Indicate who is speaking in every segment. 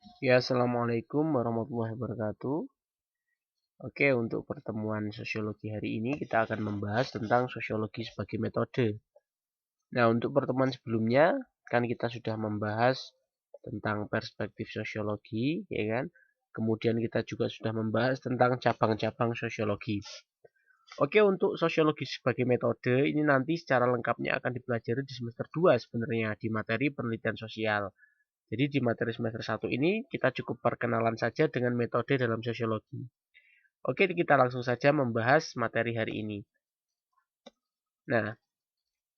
Speaker 1: Ya, assalamualaikum warahmatullahi wabarakatuh. Oke, untuk pertemuan sosiologi hari ini kita akan membahas tentang sosiologi sebagai metode. Nah, untuk pertemuan sebelumnya kan kita sudah membahas tentang perspektif sosiologi, ya kan? Kemudian kita juga sudah membahas tentang cabang-cabang sosiologi. Oke, untuk sosiologi sebagai metode ini nanti secara lengkapnya akan dipelajari di semester 2 sebenarnya di materi penelitian sosial. Jadi di materi semester 1 ini kita cukup perkenalan saja dengan metode dalam sosiologi. Oke, kita langsung saja membahas materi hari ini. Nah,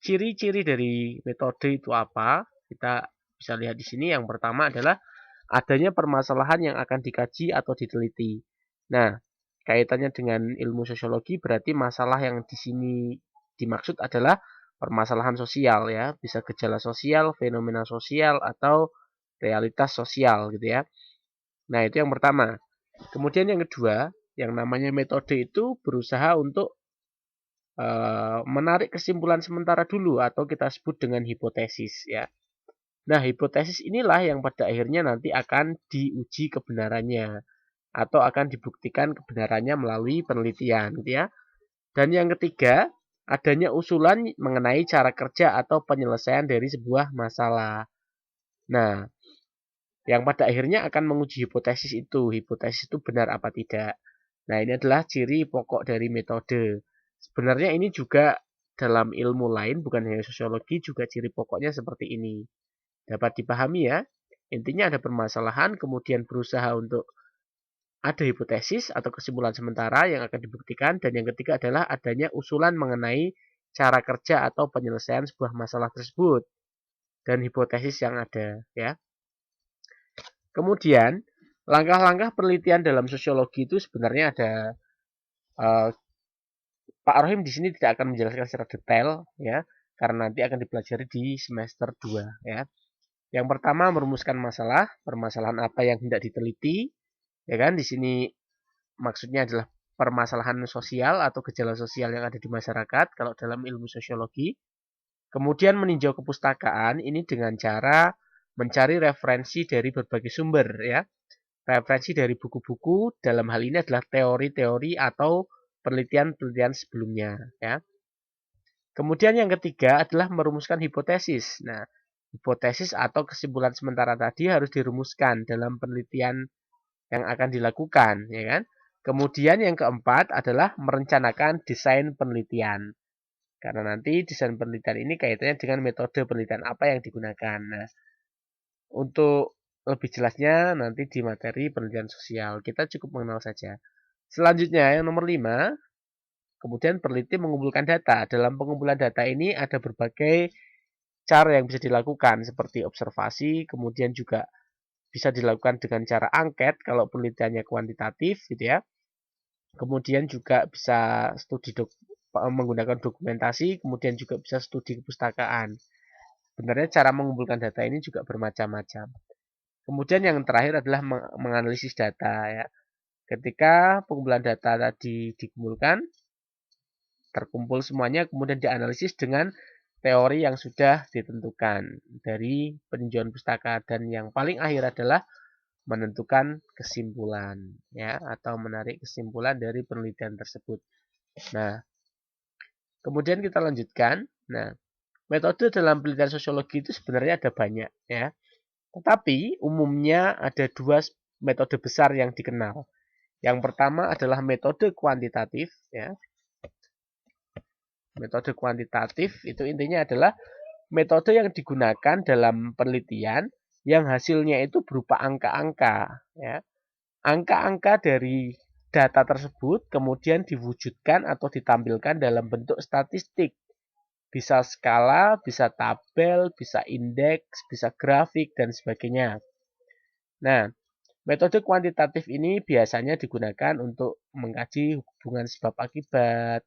Speaker 1: ciri-ciri dari metode itu apa? Kita bisa lihat di sini. Yang pertama adalah adanya permasalahan yang akan dikaji atau diteliti. Nah, kaitannya dengan ilmu sosiologi berarti masalah yang di sini dimaksud adalah permasalahan sosial ya, bisa gejala sosial, fenomena sosial atau realitas sosial gitu ya. Nah, itu yang pertama. Kemudian yang kedua, yang namanya metode itu berusaha untuk menarik kesimpulan sementara dulu atau kita sebut dengan hipotesis ya. Nah, hipotesis inilah yang pada akhirnya nanti akan diuji kebenarannya atau akan dibuktikan kebenarannya melalui penelitian gitu ya. Dan yang ketiga, adanya usulan mengenai cara kerja atau penyelesaian dari sebuah masalah. Nah, yang pada akhirnya akan menguji hipotesis itu. Hipotesis itu benar apa tidak. Nah, ini adalah ciri pokok dari metode. Sebenarnya ini juga dalam ilmu lain, bukan hanya sosiologi, juga ciri pokoknya seperti ini. Dapat dipahami ya. Intinya ada permasalahan, kemudian berusaha untuk ada hipotesis atau kesimpulan sementara yang akan dibuktikan, dan yang ketiga adalah adanya usulan mengenai cara kerja atau penyelesaian sebuah masalah tersebut dan hipotesis yang ada ya. Kemudian langkah-langkah penelitian dalam sosiologi itu sebenarnya ada uh, Pak Rohim di sini tidak akan menjelaskan secara detail ya, karena nanti akan dipelajari di semester 2 ya. Yang pertama merumuskan masalah, permasalahan apa yang hendak diteliti, ya kan? Di sini maksudnya adalah permasalahan sosial atau gejala sosial yang ada di masyarakat kalau dalam ilmu sosiologi. Kemudian meninjau kepustakaan ini dengan cara mencari referensi dari berbagai sumber ya. Referensi dari buku-buku dalam hal ini adalah teori-teori atau penelitian-penelitian sebelumnya ya. Kemudian yang ketiga adalah merumuskan hipotesis. Nah, hipotesis atau kesimpulan sementara tadi harus dirumuskan dalam penelitian yang akan dilakukan, ya kan? Kemudian yang keempat adalah merencanakan desain penelitian. Karena nanti desain penelitian ini kaitannya dengan metode penelitian apa yang digunakan. Nah, untuk lebih jelasnya nanti di materi penelitian sosial. Kita cukup mengenal saja. Selanjutnya yang nomor 5, kemudian peneliti mengumpulkan data. Dalam pengumpulan data ini ada berbagai cara yang bisa dilakukan seperti observasi, kemudian juga bisa dilakukan dengan cara angket kalau penelitiannya kuantitatif gitu ya. Kemudian juga bisa menggunakan dokumentasi, kemudian juga bisa studi kepustakaan. Sebenarnya cara mengumpulkan data ini juga bermacam-macam. Kemudian yang terakhir adalah menganalisis data ya. Ketika pengumpulan data tadi dikumpulkan, terkumpul semuanya kemudian dianalisis dengan teori yang sudah ditentukan dari peninjauan pustaka, dan yang paling akhir adalah menentukan kesimpulan ya atau menarik kesimpulan dari penelitian tersebut. Nah, kemudian kita lanjutkan. Nah, metode dalam penelitian sosiologi itu sebenarnya ada banyak ya. Tetapi umumnya ada dua metode besar yang dikenal. Yang pertama adalah metode kuantitatif ya. Metode kuantitatif itu intinya adalah metode yang digunakan dalam penelitian yang hasilnya itu berupa angka-angka ya. Angka-angka dari data tersebut kemudian diwujudkan atau ditampilkan dalam bentuk statistik. Bisa skala, bisa tabel, bisa indeks, bisa grafik, dan sebagainya. Nah, metode kuantitatif ini biasanya digunakan untuk mengkaji hubungan sebab akibat,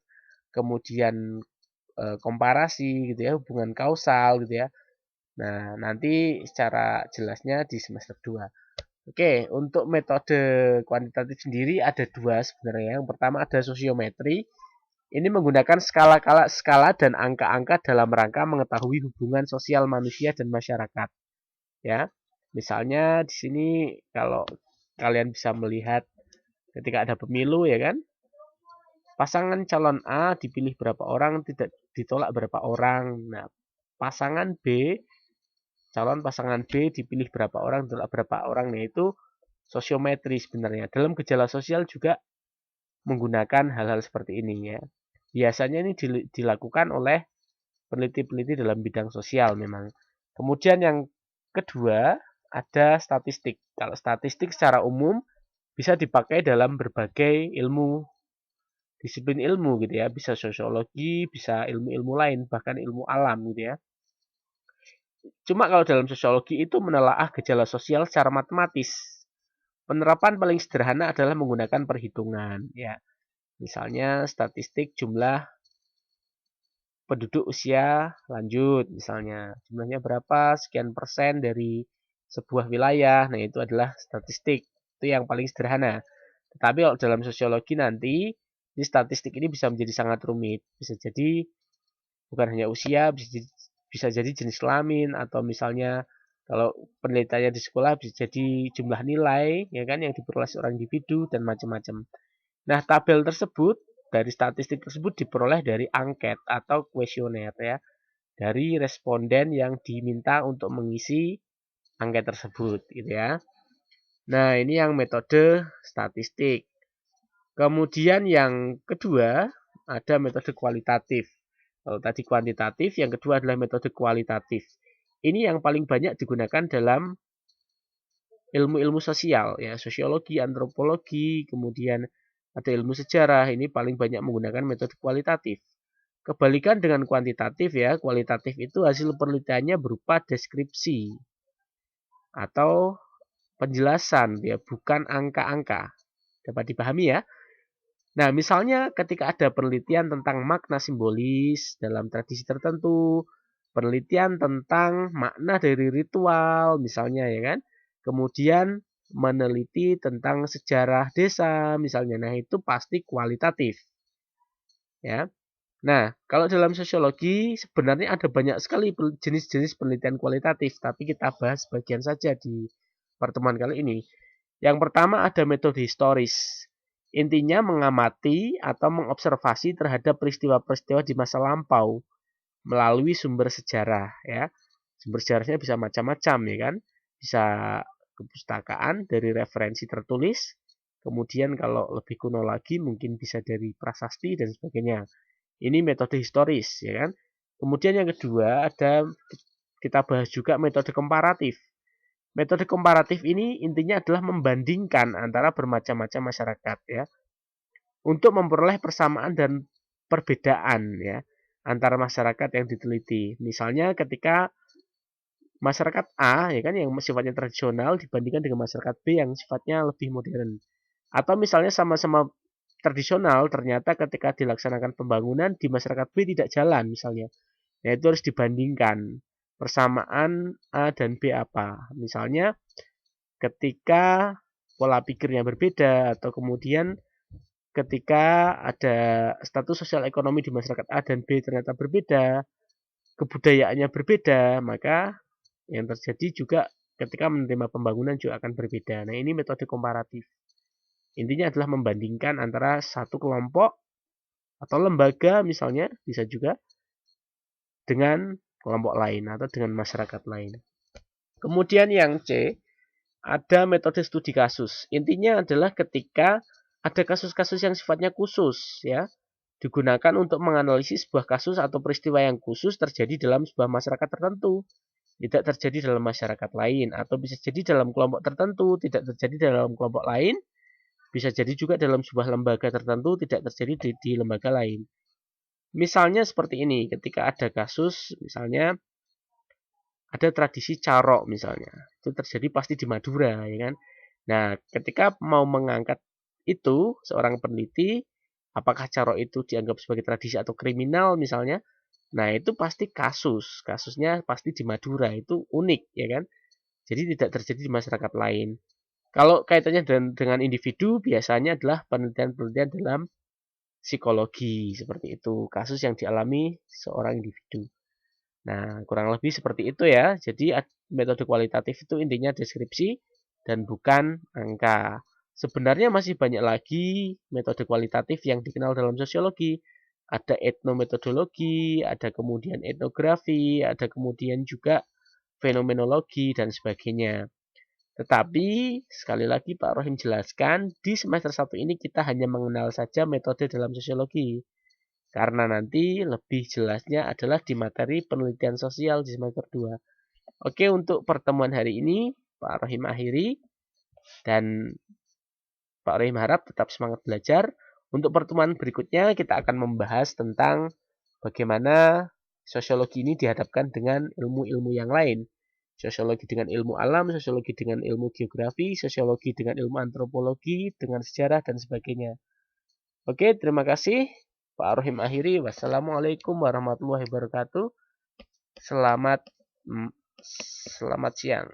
Speaker 1: kemudian komparasi gitu ya, hubungan kausal gitu ya. Nah, nanti secara jelasnya di semester 2. Oke, untuk metode kuantitatif sendiri ada dua sebenarnya. Yang pertama ada sosiometri. Ini menggunakan skala dan angka-angka dalam rangka mengetahui hubungan sosial manusia dan masyarakat. Ya. Misalnya di sini kalau kalian bisa melihat ketika ada pemilu ya kan, pasangan calon A dipilih berapa orang, tidak ditolak berapa orang. Nah, pasangan B, calon pasangan B dipilih berapa orang, ditolak berapa orang. Nah, itu sosiometri sebenarnya. Dalam gejala sosial juga menggunakan hal-hal seperti ini ya. Biasanya ini dilakukan oleh peneliti-peneliti dalam bidang sosial memang. Kemudian yang kedua ada statistik. Kalau statistik secara umum bisa dipakai dalam berbagai ilmu, disiplin ilmu gitu ya, bisa sosiologi, bisa ilmu-ilmu lain, bahkan ilmu alam gitu ya. Cuma kalau dalam sosiologi itu menelaah gejala sosial secara matematis. Penerapan paling sederhana adalah menggunakan perhitungan ya. Misalnya statistik jumlah penduduk usia lanjut misalnya. Jumlahnya berapa, sekian persen dari sebuah wilayah. Nah, itu adalah statistik. Itu yang paling sederhana. Tetapi kalau dalam sosiologi nanti, di statistik ini bisa menjadi sangat rumit. Bisa jadi bukan hanya usia, bisa jadi jenis kelamin, atau misalnya kalau penelitiannya di sekolah bisa jadi jumlah nilai ya kan yang diperoleh seorang individu dan macam-macam. Nah, tabel tersebut dari statistik tersebut diperoleh dari angket atau kuesioner ya, dari responden yang diminta untuk mengisi angket tersebut gitu ya. Nah, ini yang metode statistik. Kemudian yang kedua ada metode kualitatif. Kalau tadi kuantitatif, yang kedua adalah metode kualitatif. Ini yang paling banyak digunakan dalam ilmu-ilmu sosial ya, sosiologi, antropologi, kemudian ada ilmu sejarah. Ini paling banyak menggunakan metode kualitatif. Kebalikan dengan kuantitatif ya, kualitatif itu hasil penelitiannya berupa deskripsi atau penjelasan ya, bukan angka-angka. Dapat dipahami ya? Nah, misalnya ketika ada penelitian tentang makna simbolis dalam tradisi tertentu, penelitian tentang makna dari ritual misalnya ya kan. Kemudian meneliti tentang sejarah desa misalnya. Nah, itu pasti kualitatif. Ya. Nah, kalau dalam sosiologi sebenarnya ada banyak sekali jenis-jenis penelitian kualitatif, tapi kita bahas bagian saja di pertemuan kali ini. Yang pertama ada metode historis. Intinya mengamati atau mengobservasi terhadap peristiwa-peristiwa di masa lampau melalui sumber sejarah ya. Sumber sejarahnya bisa macam-macam ya kan. Bisa kepustakaan dari referensi tertulis, kemudian kalau lebih kuno lagi mungkin bisa dari prasasti dan sebagainya. Ini metode historis ya kan. Kemudian yang kedua ada kita bahas juga metode komparatif. Metode komparatif ini intinya adalah membandingkan antara bermacam-macam masyarakat ya, untuk memperoleh persamaan dan perbedaan ya antara masyarakat yang diteliti. Misalnya ketika masyarakat A ya kan yang sifatnya tradisional dibandingkan dengan masyarakat B yang sifatnya lebih modern. Atau misalnya sama-sama tradisional ternyata ketika dilaksanakan pembangunan di masyarakat B tidak jalan misalnya. Nah, itu harus dibandingkan persamaan A dan B apa. Misalnya ketika pola pikirnya berbeda atau kemudian ketika ada status sosial ekonomi di masyarakat A dan B ternyata berbeda, kebudayaannya berbeda, maka yang terjadi juga ketika menerima pembangunan juga akan berbeda. Nah, ini metode komparatif. Intinya adalah membandingkan antara satu kelompok atau lembaga misalnya, bisa juga dengan kelompok lain atau dengan masyarakat lain. Kemudian yang C, ada metode studi kasus. Intinya adalah ketika ada kasus-kasus yang sifatnya khusus ya, digunakan untuk menganalisis sebuah kasus atau peristiwa yang khusus terjadi dalam sebuah masyarakat tertentu, tidak terjadi dalam masyarakat lain, atau bisa jadi dalam kelompok tertentu, tidak terjadi dalam kelompok lain, bisa jadi juga dalam sebuah lembaga tertentu, tidak terjadi di lembaga lain. Misalnya seperti ini, ketika ada kasus, misalnya ada tradisi carok misalnya, itu terjadi pasti di Madura, ya kan? Nah, ketika mau mengangkat itu, seorang peneliti, apakah carok itu dianggap sebagai tradisi atau kriminal misalnya, nah itu pasti kasusnya pasti di Madura, itu unik, ya kan? Jadi tidak terjadi di masyarakat lain. Kalau kaitannya dengan individu, biasanya adalah penelitian-penelitian dalam psikologi, seperti itu, kasus yang dialami seorang individu. Nah, kurang lebih seperti itu ya. Jadi metode kualitatif itu intinya deskripsi dan bukan angka. Sebenarnya masih banyak lagi metode kualitatif yang dikenal dalam sosiologi. Ada etnometodologi, ada kemudian etnografi, ada kemudian juga fenomenologi dan sebagainya. Tetapi sekali lagi Pak Rohim jelaskan, di semester 1 ini kita hanya mengenal saja metode dalam sosiologi. Karena nanti lebih jelasnya adalah di materi penelitian sosial di semester 2. Oke, untuk pertemuan hari ini Pak Rohim akhiri dan Pak Rohim harap tetap semangat belajar. Untuk pertemuan berikutnya kita akan membahas tentang bagaimana sosiologi ini dihadapkan dengan ilmu-ilmu yang lain. Sosiologi dengan ilmu alam, sosiologi dengan ilmu geografi, sosiologi dengan ilmu antropologi, dengan sejarah dan sebagainya. Oke, terima kasih. Pak Rohim akhiri. Wassalamualaikum warahmatullahi wabarakatuh. Selamat selamat siang.